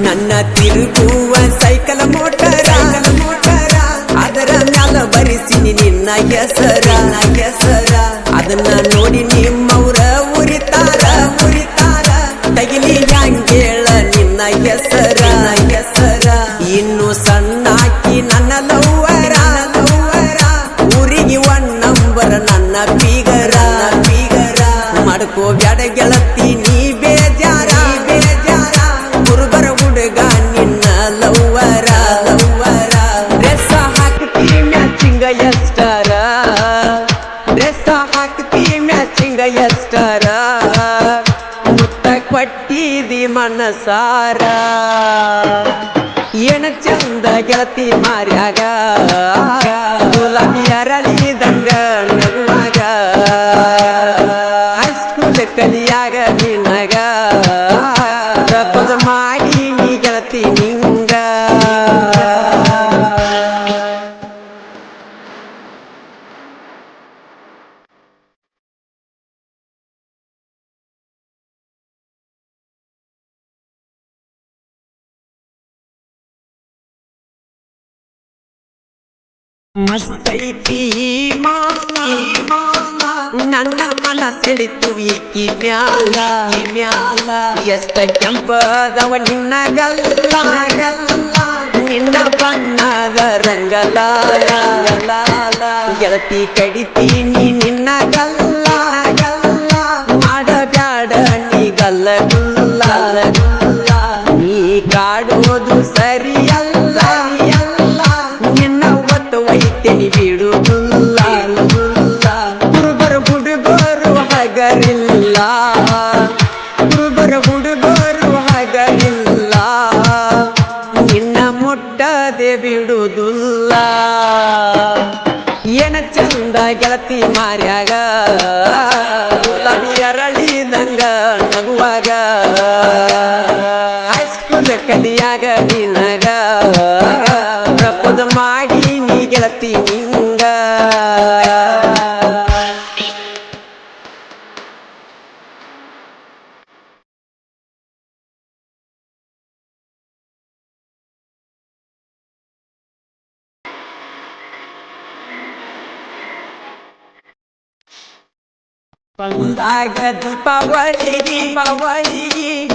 ನನ್ನ ತಿರುಗುವ cycle motor ಅದರ ಮ್ಯಾಲ ಬರಿಸಿನಿ ನಿನ್ನ ಹೆಸರ ಅದನ್ನ ನೋಡಿ ನಿಮ್ಮವ್ರ ಉರಿತಾರ ತಗಿಲಿ ಹಂಗೇಳ ನಿನ್ನ ಹೆಸರ ಇನ್ನು ಸಣ್ಣಾಕಿ ನನ್ನ ಲವ್ವರ ಊರಿಗೆ 1 ನಂಬರ್ ನನ್ನ ಬೀಗರ ಮಾಡ್ಕೋ ಬ್ಯಾಡ ಗೆಳತಿ ನೀ ಬೇಜಾರ ಗುರುಬರ ಹುಡುಗ ನಿನ್ನ ಲವ್ವರ ಡ್ರೆಸ್ ಹಾಕ್ತಿ ಮ್ಯಾಚಿಂಗ ಎಷ್ಟರ ಮುತ್ತ ಕೊಟ್ಟಿದಿ ಮನಸಾರ ಏನ ಚಂದ ಗೆಳತಿ ಮಾರ್ಯಾಗ ಗುಲಾಬಿ ಅರಳಿದಂಗ ನಗುವಾಗ ಹೈಸ್ಕೂಲ್ ಕಲಿಯಾಗ ನಿನಗ ಪ್ರಪೋಸ್ ಮಾಡಿ ನೀ ಗೆಳತಿ ನಿಂಗ ಮಸ್ತೈತಿ ನನ್ನ ಮನ ತಿಳಿತು ಈಕಿ ಮ್ಯಾಲ ಎಷ್ಟ ಕೆಂಪದವ ನಿನ್ನ ಗಲ್ಲ ನಿನ್ನ ಬಣ್ಣದ ರಂಗಲಾಲ ಗೆಳತಿ ಕಡಿತೀನಿ ನಿನ್ನ ಗಲ್ಲ ಮಾಡಬ್ಯಾಡ ನೀ ಗಲ್ಲ ನೀ ಕಾಡೋದು ಸರಿಯಲ್ಲ ನಿನ್ನ ಒತ್ತು ವೈದ್ಯನಿ ಬಿಡುವುದಿಲ್ಲ ಗುರುಬರ ಹುಡುಗರು ಹಗರಿಲ್ಲ ನಿನ್ನ ಮುಟ್ಟದೆ ಬಿಡುವುದಿಲ್ಲ ಏನ ಚಂದ ಗೆಳತಿ ಮಾರ್ಯಾಗ ಗುಲಾಬಿ ಅರಳಿದಂಗ ನಗುವಾಗ ಹೈಸ್ಕೂಲ್ ಕಲಿಯಾಗ ನಿನಗ ಪ್ರಪೋಸ್ ಮಾಡಿ ನೀ ಗೆಳತಿ ನಿಂಗ ಬಂದಾಗ ದೀಪಾವಳಿ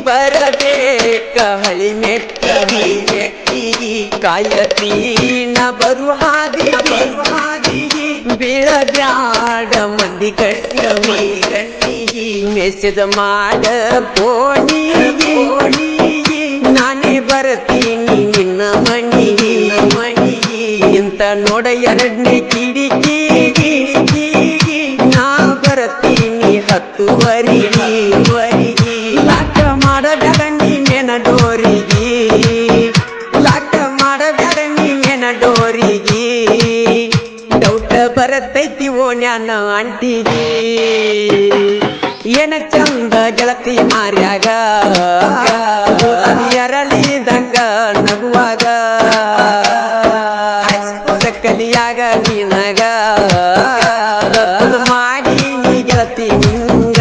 ಬರಬೇಕ ಹಳಿ ಮೆಟ್ಟಿ ಕಾಯತೀನ ಬರು ಹಾದಿ ಬೀಳಬ್ಯಾಡ ಮಂದಿ ಕಟ್ಟಿ ಮೆಸೇಜ್ ಮಾಡ ಪೋಣಿ ನಾನೇ ಬರ್ತೀನಿ ನಿನ್ನ ಮಣಿ ಇಂತ ನೋಡ 2ನೇ ಕಿಡಿಕಿ ನಾ ಬರ್ತೀನಿ 10 ಲಾಕ ಮಾಡಬೇಡ ನೀನೇನ ಡೋರಿಗೆ ಡೌಟ ಬರತೈತಿ ಓಣ್ಯಾನ ಅಂಟಿಗೆ ಏನ ಚಂದ ಗೆಳತಿ ಮಾರ್ಯಾಗ ಅರಳಿದಂಗ ನಗುವಾಗ ಕಲಿಯಾಗ ನಿನಗ ಮಾಡಿ ನೀ ಗೆಳತಿ ನಿಂಗ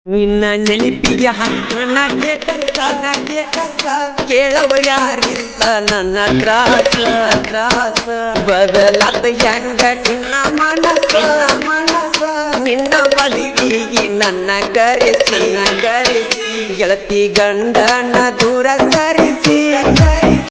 ನಿನ್ನ ನೆನಪಿಗೆ ಹಕ್ಕನ ಕೇಳವ ಯಾರಿಲ್ಲ ನನ್ನ ತ್ರಾಸ ಬದಲಾದ ಹೆಂಗ ನಿನ್ನ ಮನಸ್ಸ ನಿನ್ನ ಬದಿಗೆ ನನ್ನ ಕರೆಸಿ ಗೆಳತಿ ಗಂಡನ ದೂರ ಸರಿಸಿ